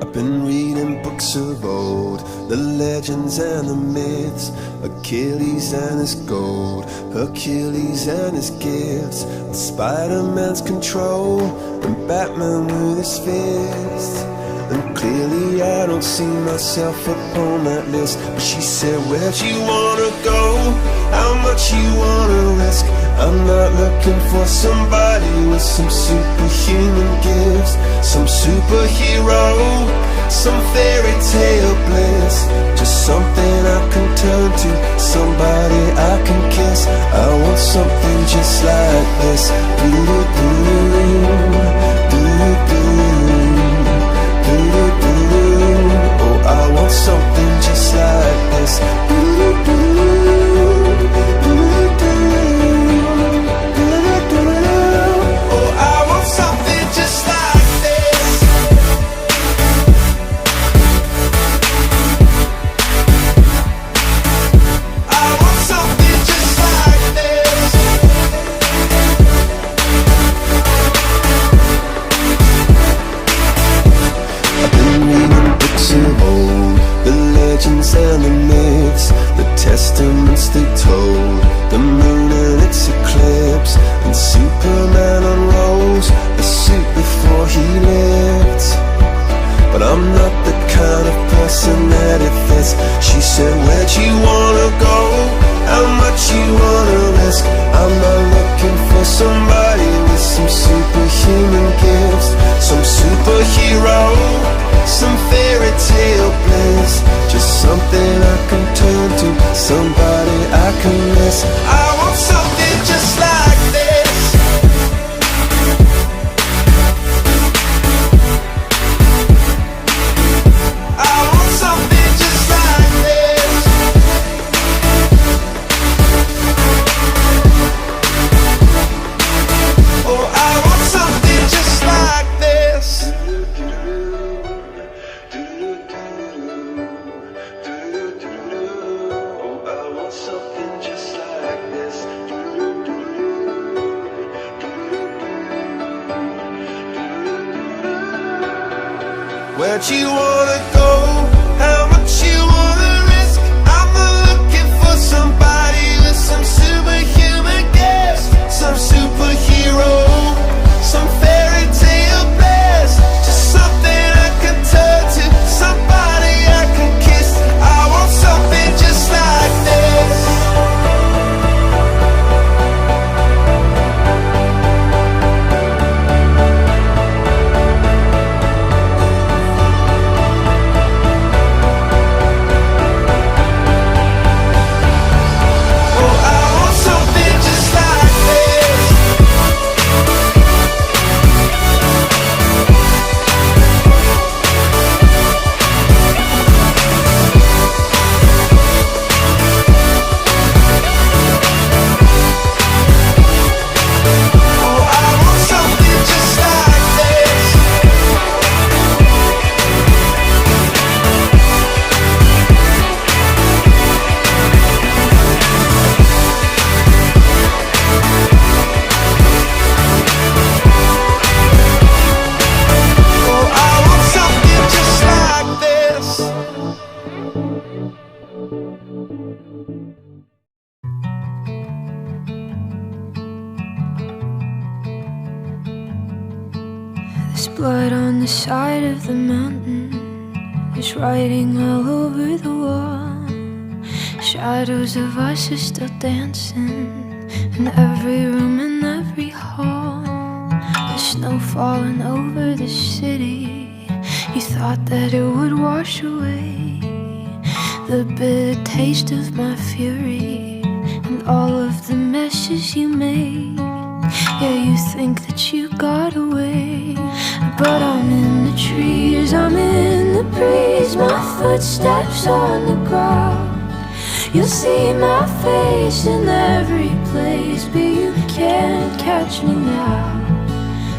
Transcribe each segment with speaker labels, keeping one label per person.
Speaker 1: I've been reading books of old, the legends and the myths, Achilles and his gold, Hercules and his gifts, and Spider-Man's control, and Batman with his fists. And clearly I don't see myself upon that list. But she said, where'd you wanna go? How much you wanna risk? I'm not looking for somebody with some superhuman gifts, some superhero, some fairy tale bliss. Just something I can turn to, somebody I can kiss. I want something just like this. Oh, I want something just like this. Oh, I want something just like this. I want something just like this. I've been reading books of old, the legends and the myths, the testaments they told, the moon and its eclipse, and Superman unrolls the suit before he lived. But I'm not the kind of person that it fits. She said, where'd you wanna go? How much you wanna risk? I'm not looking for somebody with some superhuman gifts, some superhero, some fairy tale bliss. Just something I can turn to, somebody I can miss. I want something just like this. I want something just like this. Oh, I want something just like this. Oh, I want something just like this. Where'd you wanna go? How much you wanna risk? I'm not looking for somebody with some superhuman gifts, some superhero, some fairy tale bliss. Just something I can turn to, somebody I can kiss. I want something just like this. Oh, I want something just like this. Oh, I want something just like this. Oh, I want something just like this.
Speaker 2: There's blood on the side of the mountain. There's writing all over the wall. Shadows of us are still dancing in every room and every hall. The snow falling over the city. You thought that it would wash away the bitter taste of my fury and all of the messes you made. Yeah, you think that you got away, but I'm in the trees, I'm in the breeze, my footsteps on the ground. You'll see my face in every place, but you can't catch me now.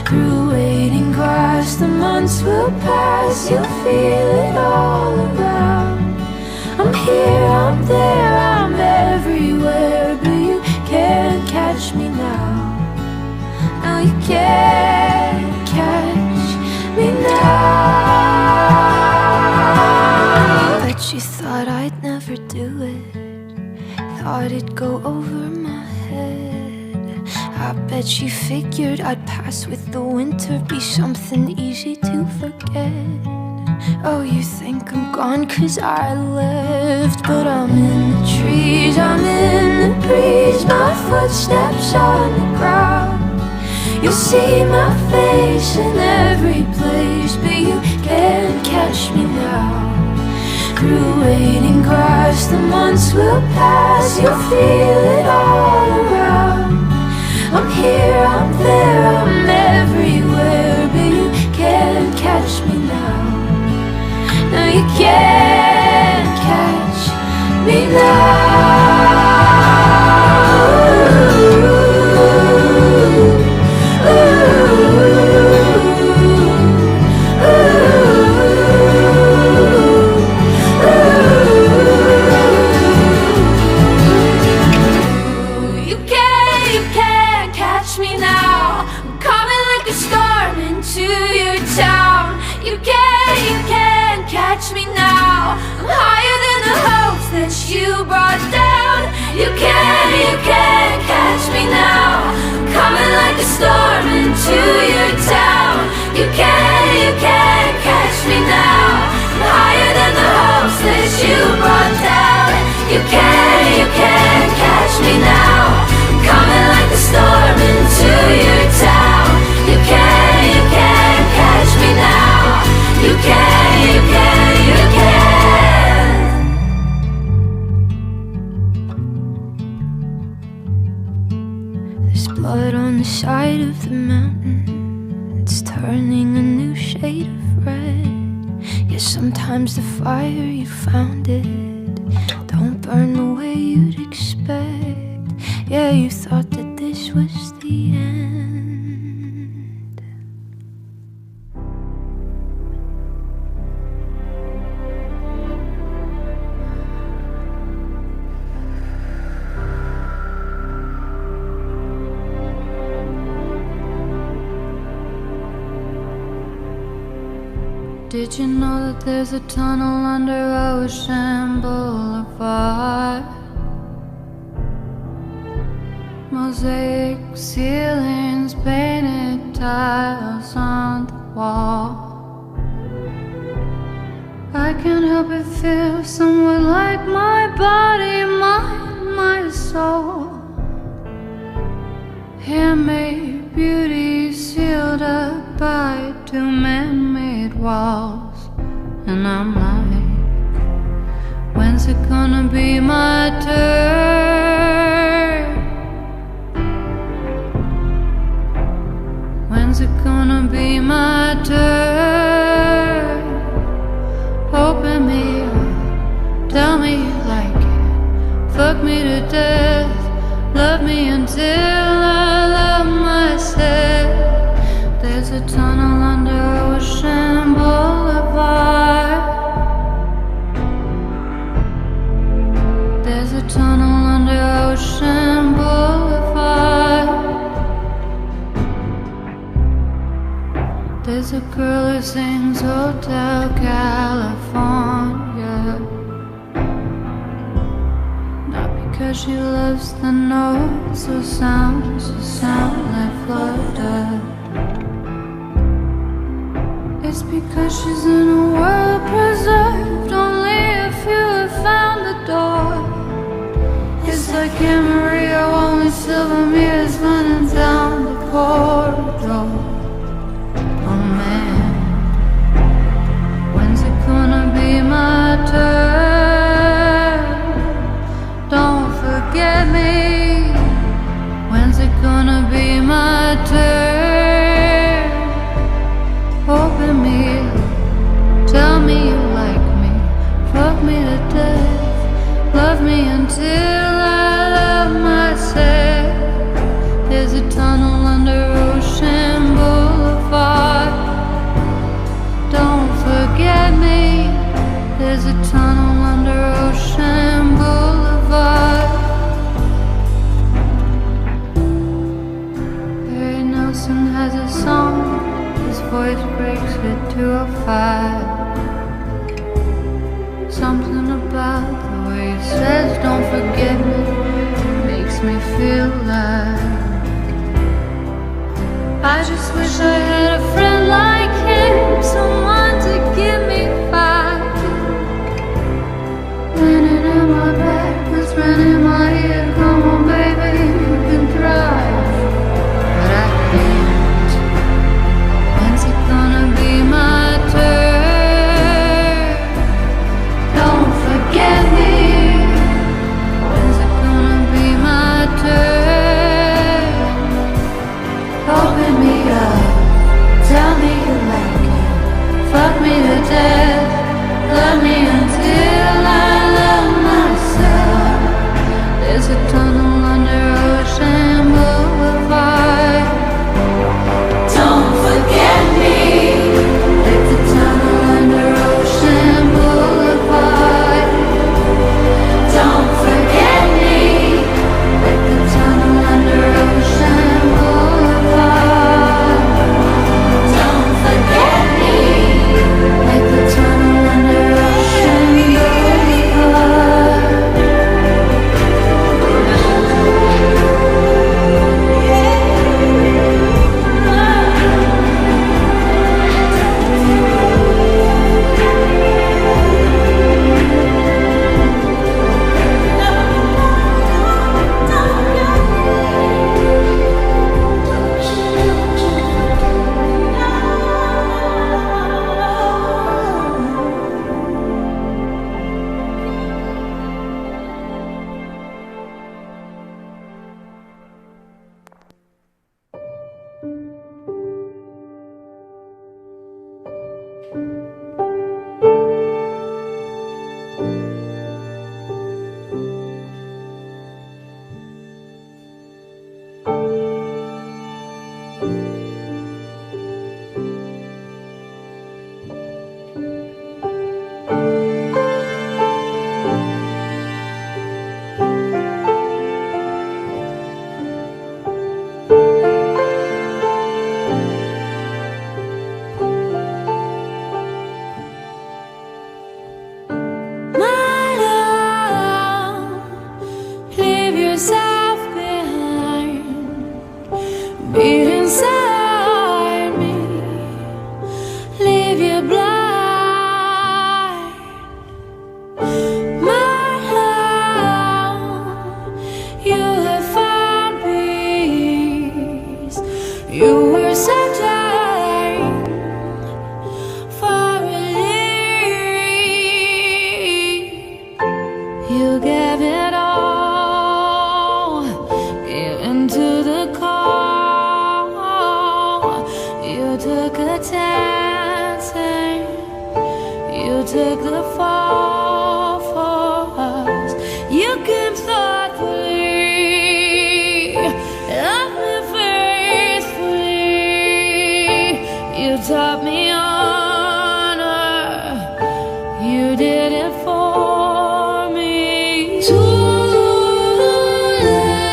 Speaker 2: Through waiting grass, the months will pass, you'll feel it all around. I'm here, I'm there, I'm everywhere, but you can't catch me now. No, you can't catch me now. thought it'd go over my head. I bet she figured I'd pass with the winter, be something easy to forget. Oh, you think I'm gone 'cause I left, but I'm in the trees, I'm in the breeze, my footsteps on the ground. You'll see my face in every place, but you can't catch me now. Through waiting grass, the months will pass, you'll feel it all around. I'm here, I'm there, I'm everywhere, but you can't catch me now. No, you can't catch me now. You brought down. You can't catch me now. I'm coming like a storm into your town. You can't catch me now. I'm higher than the hopes that you brought down. You can't catch me now. I'm coming like a storm into your town. You can't catch me now. You can't. Blood on the side of the mountain, it's turning a new shade of red. Yeah, sometimes the fire you found it don't burn the way you'd expect. Yeah, you thought that this was the end.
Speaker 3: Did you know that there's a tunnel under Ocean Boulevard? Mosaic ceilings, painted tiles on the wall. I can't help but feel somewhat like my body, my soul. Handmade beauty sealed up by two man-made walls. And I'm like, when's it gonna be my turn? When's it gonna be my turn? Open me up, tell me you like it, fuck me to death, love me until I love myself. There's a tunnel under Ocean Boulevard. There's a tunnel under Ocean Boulevard. There's a girl who sings Hotel California, not because she loves the notes or sounds like Florida. It's because she's in a world preserved only if you have found the door. It's like Maria, only silver mirrors running down the corridor. Oh man, when's it gonna be my turn? Don't forget me. When's it gonna be my turn? Open me up, tell me you like me, fuck me to death, love me until I love myself. There's a tunnel under Ocean Boulevard. Don't forget me. There's a tunnel under Ocean Boulevard. Barry Nelson has a song. His voice breaks at 2:05. Something about the way way it says don't forget me makes me feel like I just wish I had a friend like him, someone to give me five. Running in my back, whispering in my ear, come on baby, you can thrive. But I can't. When's it gonna be my turn? Don't forget me. When's it gonna be my turn? Open me up, tell me you like it, fuck me to death, love me until I love myself. There's a tunnel under Ocean Boulevard. Don't forget me, like the tunnel under Ocean Boulevard. Don't forget me, like the tunnel under Ocean Boulevard. Don't forget me, like the tunnel under Ocean Boulevard. My love, leave yourself behind. Beat inside me, leave you blind. My love, you have found peace. You were searching for relief. You gave it all, gave into the call. You took a chance and you took the fall for us. You came thoughtfully, loved me faithfully. You taught me honor, you did it for me. Too late,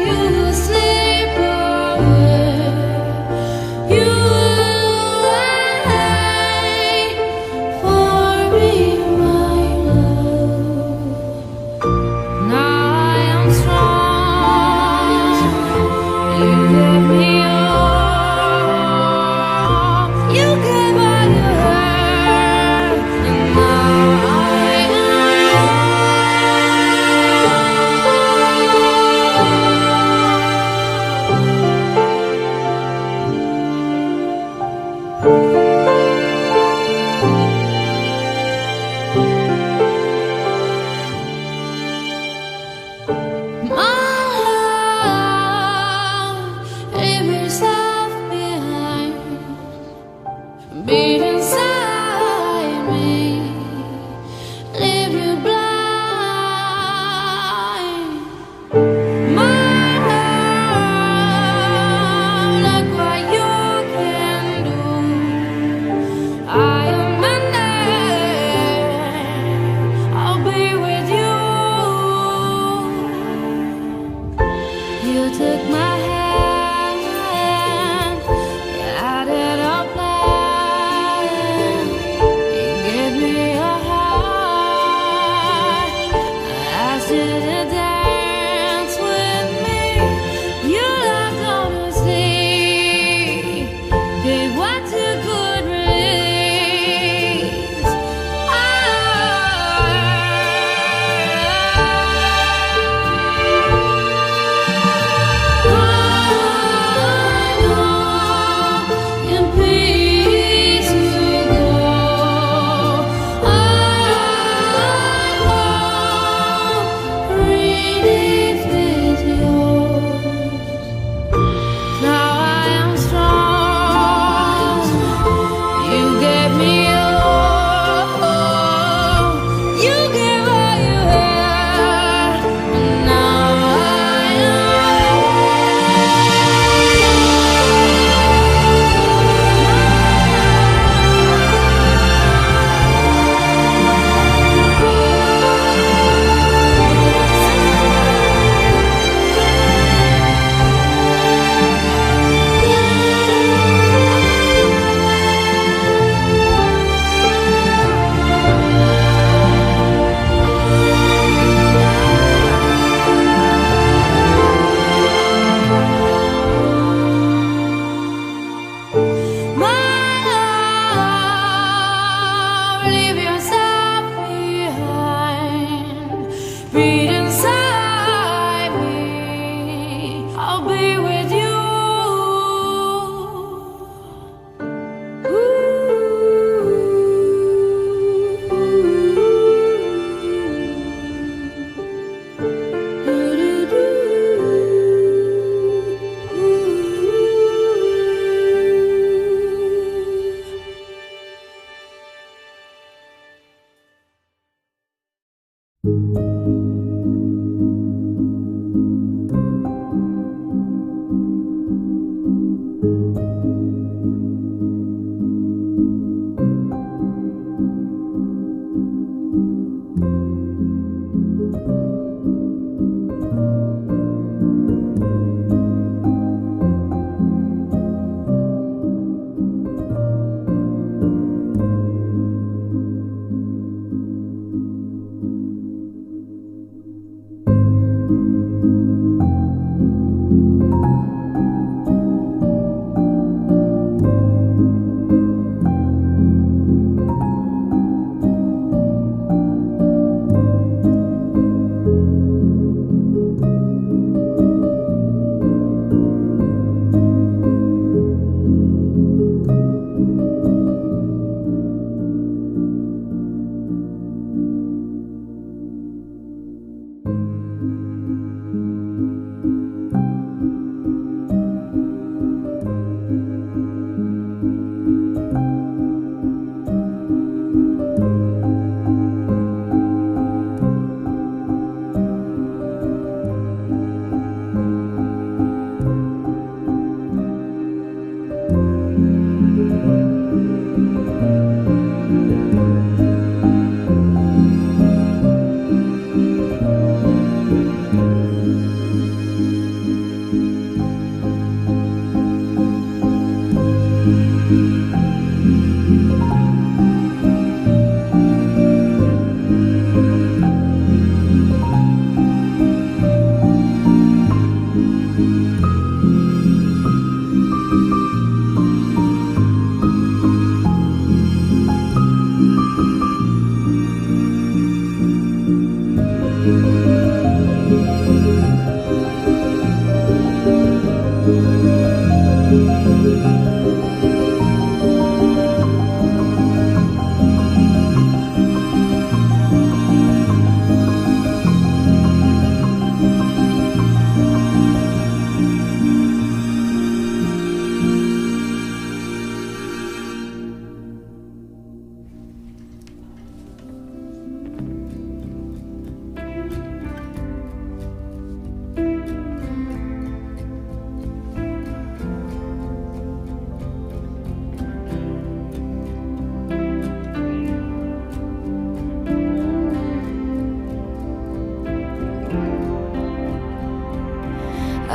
Speaker 3: you will sleep away. You wait for me, my love. Now I am strong. You gave me all. You gave all you had, and now I am my love, leave yourself behind. Beat inside me, leave you blind. My love, look what you can do. I am mending, I'll be with you. You took my hand, guided our plan. You gave me a heart.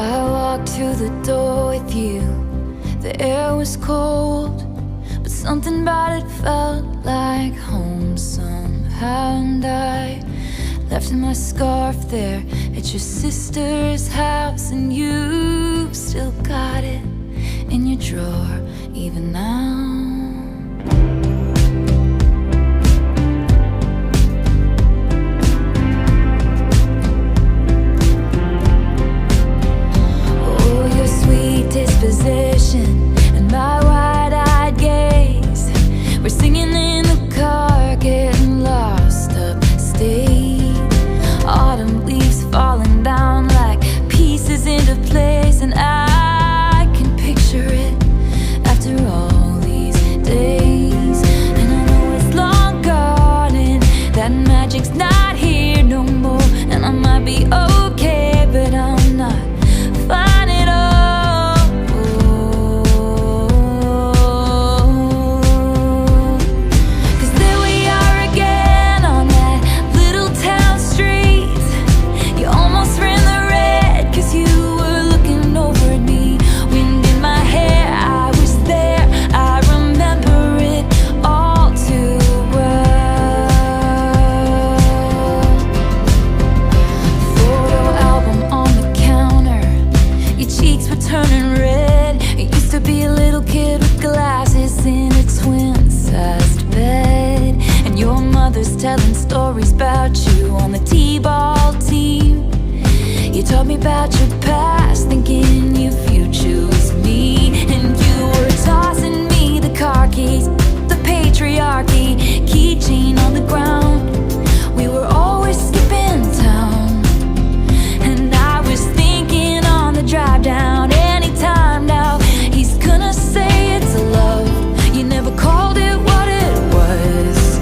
Speaker 2: I walked to the door with you. The air was cold, but something about it felt like home somehow. And I left my scarf there at your sister's house, and you still got it in your drawer even now. Disposition and my wide-eyed gaze. We're singing in the car, getting lost upstate. Autumn leaves falling down like pieces into place, and I can picture it after all these days. And I know it's long gone and that magic's not here no more. And I might be okay, but I'm not fine at all. Turning red. I used to be a little kid with glasses in a twin-sized bed, and your mother's telling stories about you on the t-ball team. You told me about your past, thinking if you choose me, and you were tossing me the car keys, the patriarchy, keychain on the ground. We were always skipping town, and I was thinking on the drive down, anytime now he's gonna say it's love. You never called it what it was,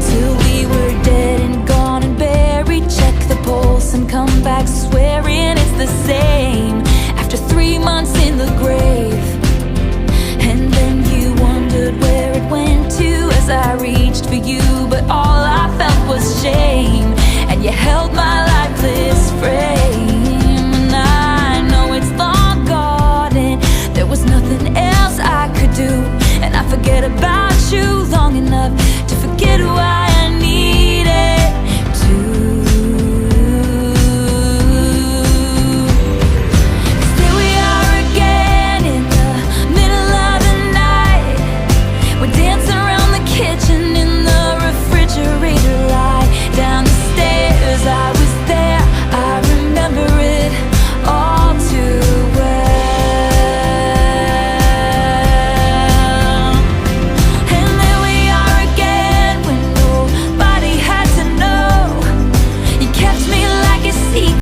Speaker 2: till we were dead and gone and buried. Check the pulse and come back swearing it's the same after 3 months in the grave. And then you wondered where it went to as I reached for you, but all I felt was shame, and you held my lifeless frame.